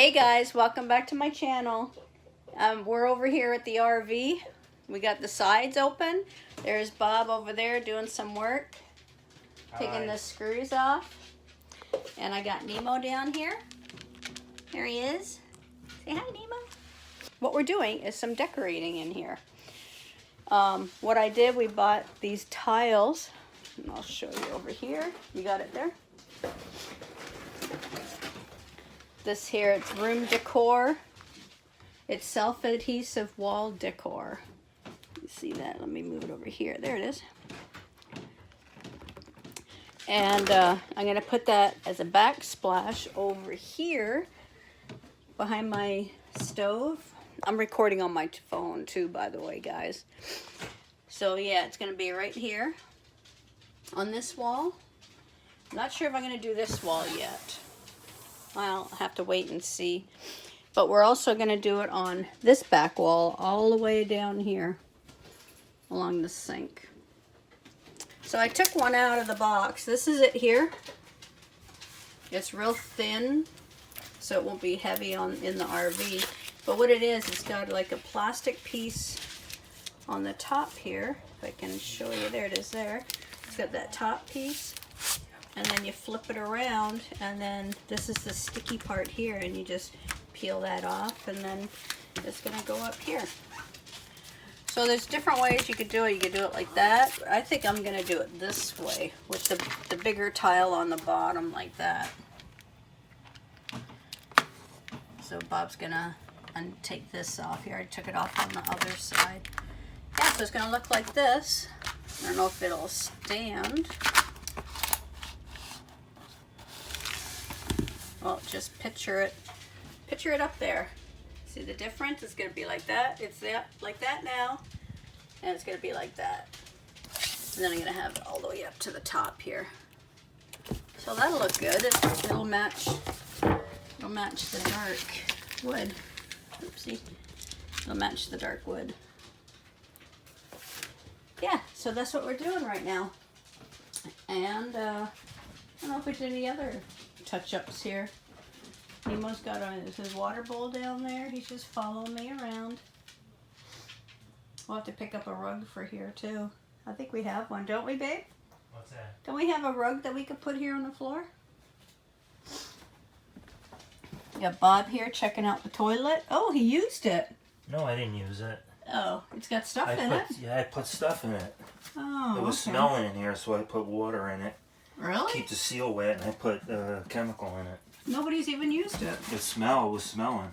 Hey guys, welcome back to my channel. We're over here at the RV. We got the sides open. There's Bob over there doing some work, taking the screws off. And I got Nemo down here. There he is. Say hi, Nemo. What we're doing is some decorating in here. What I did, we bought these tiles. And I'll show you over here. You got it there? This here, it's room decor. It's self-adhesive wall decor. You see that? Let me move it over here. There it is. And I'm going to put that as a backsplash over here behind my stove. I'm recording on my phone too, by the way, guys. So yeah, it's going to be right here on this wall. I'm not sure if I'm going to do this wall yet. I'll have to wait and see. But we're also going to do it on this back wall all the way down here along the sink. So I took one out of the box. This is it here. It's real thin, so it won't be heavy in the RV. But what it is, it's got like a plastic piece on the top here. If I can show you, there it is there. It's got that top piece. And then you flip it around, and then this is the sticky part here, and you just peel that off, and then it's going to go up here. So there's different ways you could do it. You could do it like that. I think I'm going to do it this way, with the bigger tile on the bottom like that. So Bob's going to take this off here. I took it off on the other side. Yeah, so it's going to look like this. I don't know if it'll stand. Well, just picture it up there. See the difference? It's going to be like that. It's like that now, and it's going to be like that. And then I'm going to have it all the way up to the top here. So that'll look good. It'll match the dark wood. Oopsie. It'll match the dark wood. Yeah, so that's what we're doing right now. And I don't know if we did any other touch-ups here. Nemo's got his water bowl down there. He's just following me around. We'll have to pick up a rug for here too. I think we have one, don't we, babe? What's that? Don't we have a rug that we could put here on the floor? We got Bob here checking out the toilet. Oh, he used it. No, I didn't use it. Oh, it's got stuff in it? Yeah, I put stuff in it. Oh, It was smelling in here, so I put water in it. Really? Keep the seal wet, and I put chemical in it. Nobody's even used it. The smell was smelling.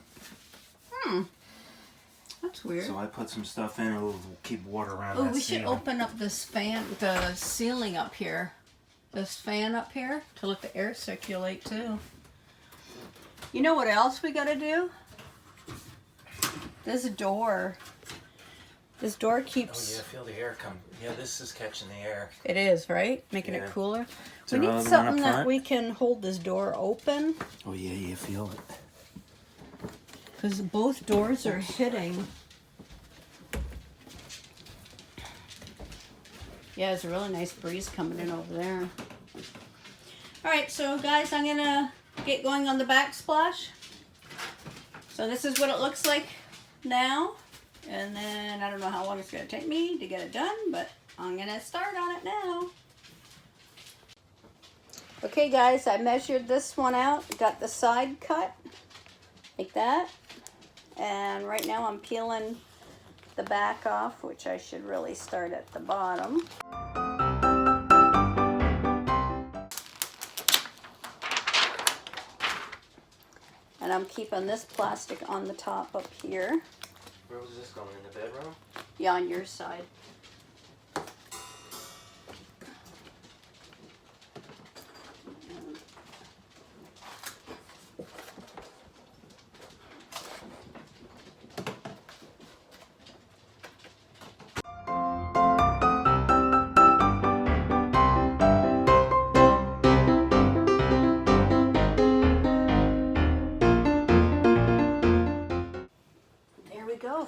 That's weird. So I put some stuff in it. It'll keep water around Oh, that we should ceiling. open up this fan, the ceiling up here. This fan up here to let the air circulate too. You know what else we gotta do? This door. This door keeps... Oh yeah, feel the air come. Yeah, this is catching the air. It is, right? Making it cooler. Is We there need another one something up that front? we can hold this door open. Oh yeah, you feel it. Because both doors are hitting. Yeah, there's a really nice breeze coming in over there. Alright, so guys, I'm going to get going on the backsplash. So this is what it looks like now. And then I don't know how long it's going to take me to get it done, but I'm going to start on it now. Okay guys, I measured this one out. Got the side cut like that. And right now I'm peeling the back off, which I should really start at the bottom. And I'm keeping this plastic on the top up here. Where was this going? In the bedroom? Yeah, on your side.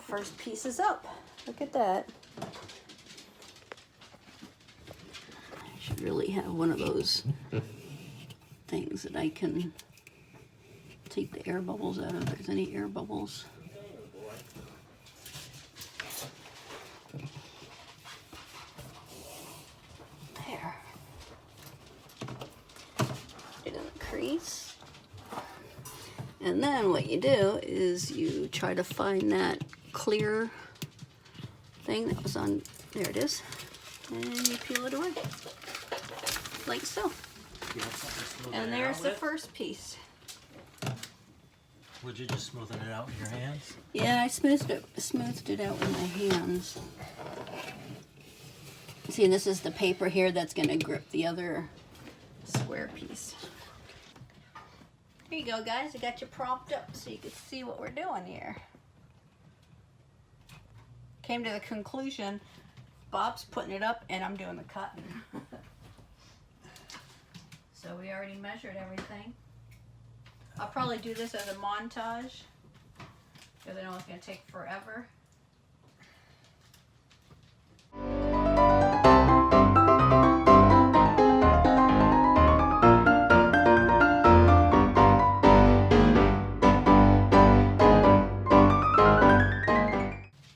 First piece is up. Look at that. I should really have one of those things that I can take the air bubbles out if there's any air bubbles. There. It in the crease. And then what you do is you try to find that clear thing that was on, there it is, and you peel it away, like so. And there's the first piece. Would you just smoothen it out with your hands? Yeah, I smoothed it out with my hands. See, and this is the paper here that's going to grip the other square piece. Here you go, guys. I got you propped up so you can see what we're doing here. Came to the conclusion, Bob's putting it up and I'm doing the cutting. So we already measured everything. I'll probably do this as a montage because I know it's going to take forever.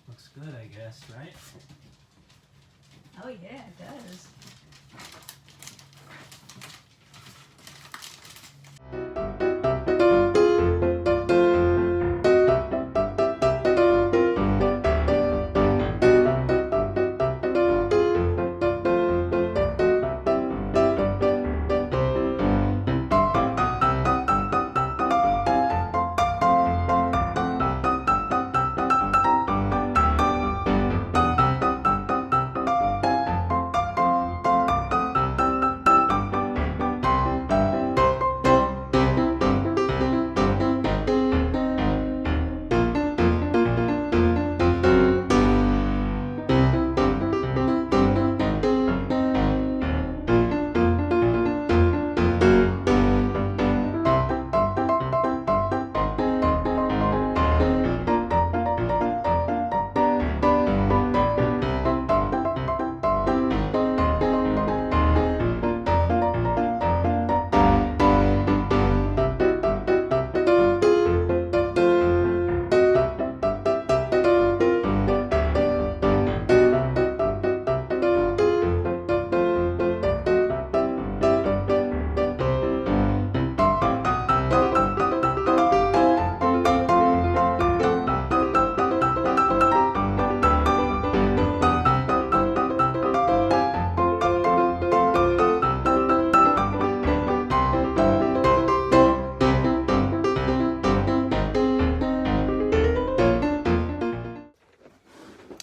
Looks good, I guess, right? Oh yeah, it does.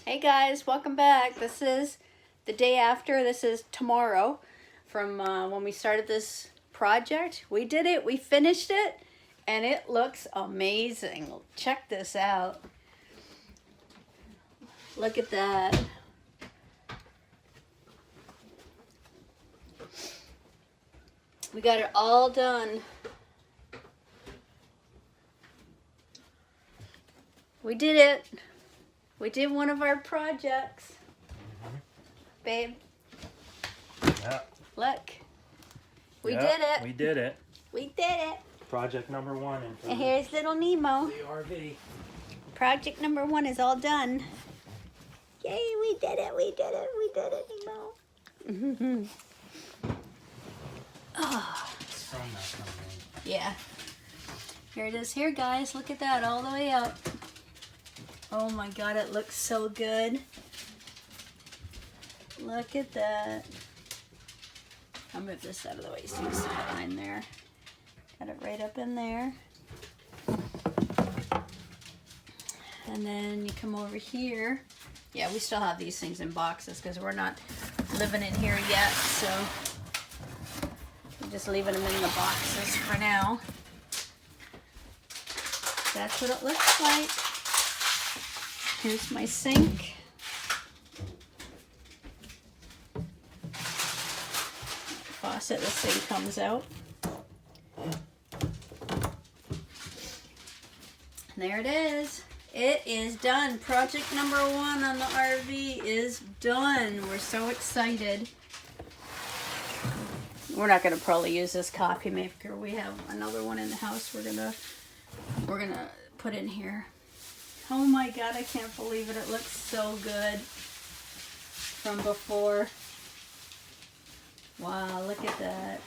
Hey guys, welcome back. This is the day after. This is tomorrow from when we started this project. We did it, we finished it, and it looks amazing. Check this out. Look at that. We got it all done. We did it. We did one of our projects. Babe. Yeah. Look. We Yeah, did it. We did it. We did it. Project number 1. And here's little Nemo. the RV. Project number 1 is all done. Yay, we did it. We did it. We did it, Nemo. Oh. Sun not coming in. Yeah. Here it is here, guys. Look at that all the way up. Oh my God, it looks so good. Look at that. I'll move this out of the way so you can see behind there. Got it right up in there. And then you come over here. Yeah, we still have these things in boxes because we're not living in here yet, so we're just leaving them in the boxes for now. That's what it looks like. Here's my sink. Faucet, this thing comes out. There it is. It is done. Project number 1 on the RV is done. We're so excited. We're not going to probably use this coffee maker. We have another one in the house we're going to we're gonna put in here. Oh my God, I can't believe it. It looks so good from before. Wow, look at that.